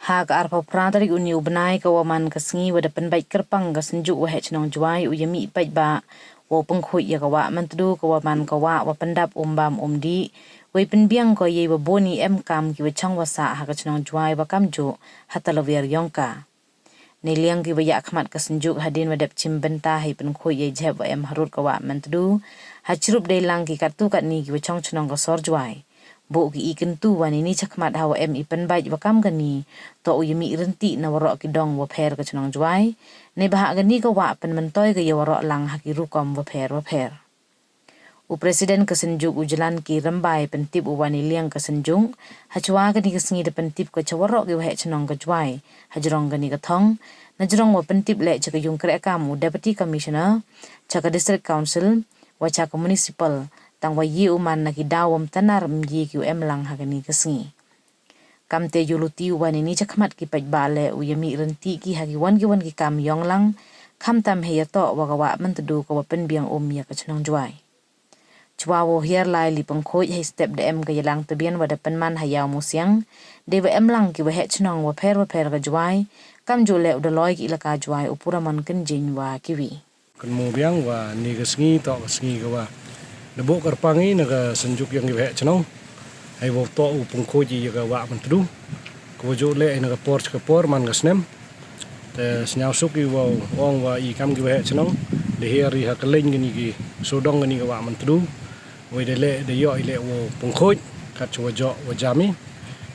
Hak arpa prantarik uni ubnai ka waman kasngi wada penbaik kerpang ka senjuk wa hechnong juai uyami baik ba wa pengkhui ya ka wa mantdu ka waman ka wa pendap umbam umdi wai penbiang ko ye wa boni em kam ki wa chang wasa hak chnong juai wa kamjo hatalawiar yongka niliang ki wa ya khmat ka senjuk hadin wadap chimbenta hai pengkhui ye jeb wa em harut ka wa mantdu hachrup dei lang ki kartu kat ni ki wa chong chnong ka sor juai bo ki ikan tu wani ni chakmat hawa em ipen baik wakam gani to uyami renti na warok ki dong wa pher ka chnong juai nei bahak gani ka wa pen mentoy ka ya warok lang haki rukom wa pher u presiden ka senjuk ujalan ki rembai pentip u wani liang ka senjung hachwa gani ka sngi de pentip ka chawarok ki wa chnong ka juai hajrong gani ka thong najrong wa pentip le chaka yung kre kamu deputy commissioner chaka district council wa chaka municipal tang wa yi uman na kidawam tanar mji ki em lang hagani kasngi kamte yuluti wani ni chakmat ki paj bale uyami renti ki hagi wan ki kam yong lang kham tam he to wa wa mantdu ko pen biang ya ka chnong juai chwa wo hiar lai li pangkhoi he step de em ka yalang tabian wa da penman hayaw musyang de wa em lang ki wa he chnong wa pher ka juai kam jole uda loi ki ilaka juai upura man ken jin wa kiwi kan mo biang wa ni kasngi to kasngi ka wa Debo karpangi naga senjuk yang gibe chnong ai wo to u pungkho ji ga wa mantru ko jo le naga por man gasnem te snyau suk i wo ong wa I kam gibe chnong de heri ha keleng ni gi sodong ni ga wa mantru we de le de yo ile wo pungkho kat cho jo wa jami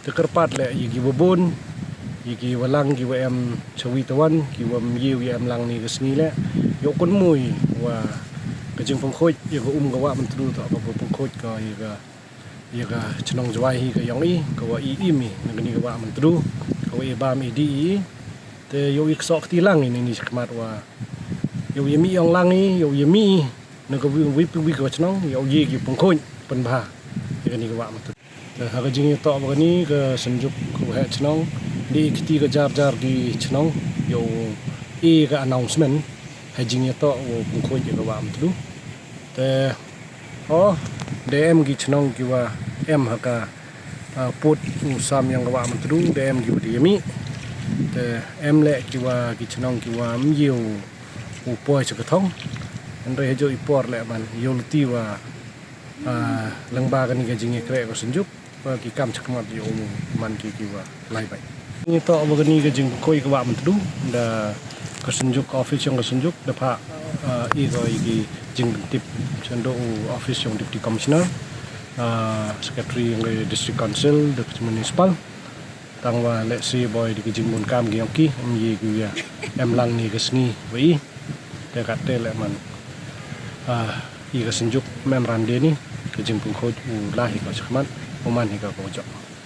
te karpat le i gi bobon i gi walang gi wa em chawi tawan gi wa myiu em lang ni gasni le yo kon mui wa kajing pengkhoi ya ko ga wa mantru to ba pengkhoi ka ya ga chnong jwai hi ka yong I ka wa I imi ngani ga wa mantru ka wa ba mi di te yo ik sok ti lang ni ni khmat wa yo yemi yong lang ni yo yemi na ka wi ka chnong yo yi ki pengkhoi pen ba ngani ga wa mantru ha ka jing to ba ni ka senjuk ka wa chnong di kiti ka jar di chnong yo I ka announcement hajing to pengkhoi ga wa mantru te DM gi chnong ki wa em haka put usam yang wa mantru DM gi di mi te em le ki wa gi chnong ki wa myiu u poi cha thong andre jo I por le man yolti wa langba kan ga jing kre ko senjuk wa ki kam chakmat yo man ki wa lai bai ni to ba ni ga jing koi ka wa mantru da ka senjuk office yang ka senjuk da pha I go gi jing tip chando office yang deputy commissioner secretary yang district council the municipal tangwa let's see boy di jing mun kam gi ki mi gi ya em lang ni gasni wi te kat te le man I ga senjuk memorandum ni ke jing pung khoj u lahi ka chakman oman hi ka ko jo